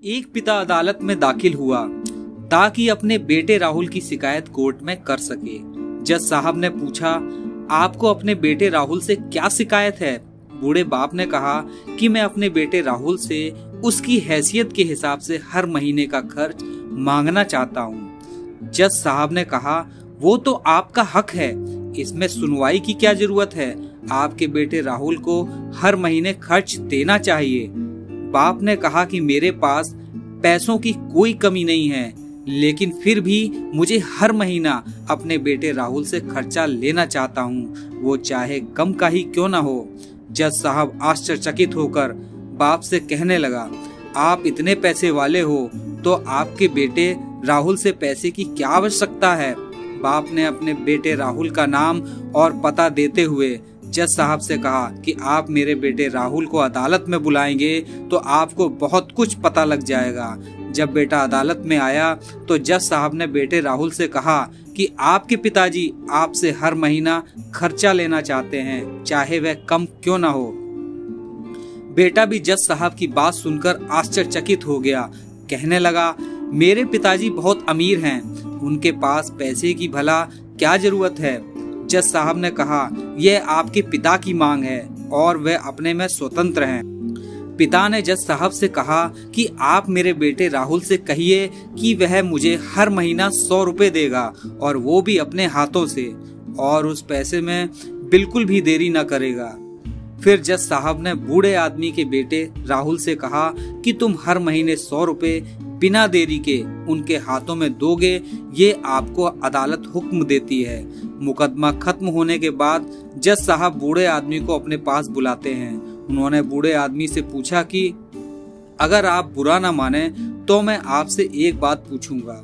एक पिता अदालत में दाखिल हुआ ताकि अपने बेटे राहुल की शिकायत कोर्ट में कर सके। जज साहब ने पूछा, आपको अपने बेटे राहुल से क्या शिकायत है? बूढ़े बाप ने कहा कि मैं अपने बेटे राहुल से उसकी हैसियत के हिसाब से हर महीने का खर्च मांगना चाहता हूँ। जज साहब ने कहा, वो तो आपका हक है, इसमें सुनवाई की क्या जरूरत है? आपके बेटे राहुल को हर महीने खर्च देना चाहिए। बाप ने कहा कि मेरे पास पैसों की कोई कमी नहीं है, लेकिन फिर भी मुझे हर महीना अपने बेटे राहुल से खर्चा लेना चाहता हूँ, वो चाहे कम का ही क्यों ना हो। जज साहब आश्चर्यचकित होकर बाप से कहने लगा, आप इतने पैसे वाले हो तो आपके बेटे राहुल से पैसे की क्या आवश्यकता है? बाप ने अपने बेटे राहुल का नाम और पता देते हुए जज साहब से कहा कि आप मेरे बेटे राहुल को अदालत में बुलाएंगे तो आपको बहुत कुछ पता लग जाएगा। जब बेटा अदालत में आया तो जज साहब ने बेटे राहुल से कहा कि आपके पिताजी आपसे हर महीना खर्चा लेना चाहते हैं, चाहे वह कम क्यों ना हो। बेटा भी जज साहब की बात सुनकर आश्चर्यचकित हो गया। कहने लगा, मेरे पिताजी बहुत अमीर हैं, उनके पास पैसे की भला क्या जरूरत है? जज साहब ने कहा, यह आपके पिता की मांग है और वे अपने में स्वतंत्र हैं। पिता ने जज साहब से कहा कि आप मेरे बेटे राहुल से कहिए कि वह मुझे हर महीना 100 रुपए देगा और वो भी अपने हाथों से, और उस पैसे में बिल्कुल भी देरी न करेगा। फिर जज साहब ने बूढ़े आदमी के बेटे राहुल से कहा कि तुम हर महीने 100 रुपए बिना देरी के उनके हाथों में दोगे, ये आपको अदालत हुक्म देती है। मुकदमा खत्म होने के बाद जज साहब बूढ़े आदमी को अपने पास बुलाते हैं। उन्होंने बूढ़े आदमी से पूछा कि अगर आप बुरा ना माने तो मैं आपसे एक बात पूछूंगा,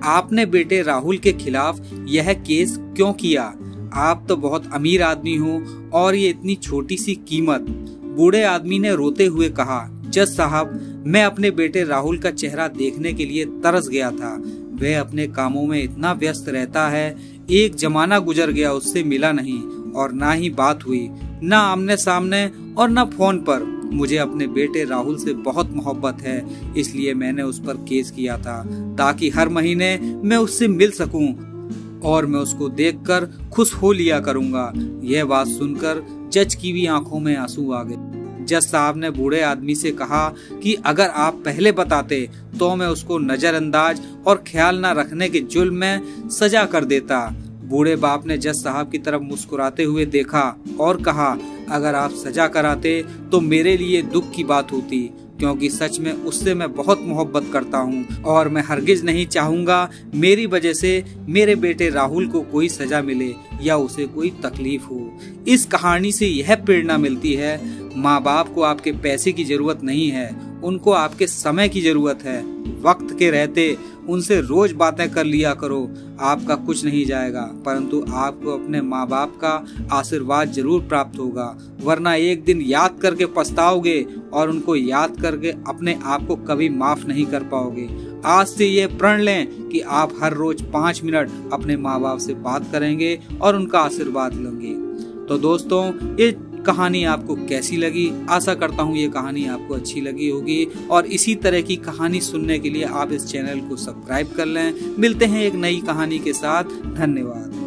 आपने बेटे राहुल के खिलाफ यह केस क्यों किया? आप तो बहुत अमीर आदमी हो और ये इतनी छोटी सी कीमत। बूढ़े आदमी ने रोते हुए कहा, जज साहब, मैं अपने बेटे राहुल का चेहरा देखने के लिए तरस गया था। वह अपने कामों में इतना व्यस्त रहता है, एक जमाना गुजर गया उससे मिला नहीं और ना ही बात हुई, ना आमने सामने और ना फोन पर। मुझे अपने बेटे राहुल से बहुत मोहब्बत है, इसलिए मैंने उस पर केस किया था ताकि हर महीने मैं उससे मिल सकूं और मैं उसको देखकर खुश हो लिया करूंगा। यह बात सुनकर जज की भी आंखों में आंसू आ गए। जज साहब ने बूढ़े आदमी से कहा कि अगर आप पहले बताते तो मैं उसको नजरअंदाज और ख्याल न रखने के जुल्म में सजा कर देता। बूढ़े बाप ने जज साहब की तरफ मुस्कुराते हुए देखा और कहा, अगर आप सजा कराते तो मेरे लिए दुख की बात होती, क्योंकि सच में उससे मैं बहुत मोहब्बत करता हूँ और मैं हरगिज नहीं चाहूँगा मेरी वजह से मेरे बेटे राहुल को कोई सजा मिले या उसे कोई तकलीफ हो। इस कहानी से यह प्रेरणा मिलती है, माँ बाप को आपके पैसे की जरूरत नहीं है, उनको आपके समय की जरूरत है। वक्त के रहते उनसे रोज बातें कर लिया करो, आपका कुछ नहीं जाएगा, परंतु आपको अपने माँ बाप का आशीर्वाद जरूर प्राप्त होगा, वरना एक दिन याद करके पछताओगे और उनको याद करके अपने आप को कभी माफ नहीं कर पाओगे। आज से ये प्रण लें कि आप हर रोज 5 मिनट अपने माँ बाप से बात करेंगे और उनका आशीर्वाद लेंगे। तो दोस्तों, ये कहानी आपको कैसी लगी? आशा करता हूँ ये कहानी आपको अच्छी लगी होगी और इसी तरह की कहानी सुनने के लिए आप इस चैनल को सब्सक्राइब कर लें। मिलते हैं एक नई कहानी के साथ। धन्यवाद।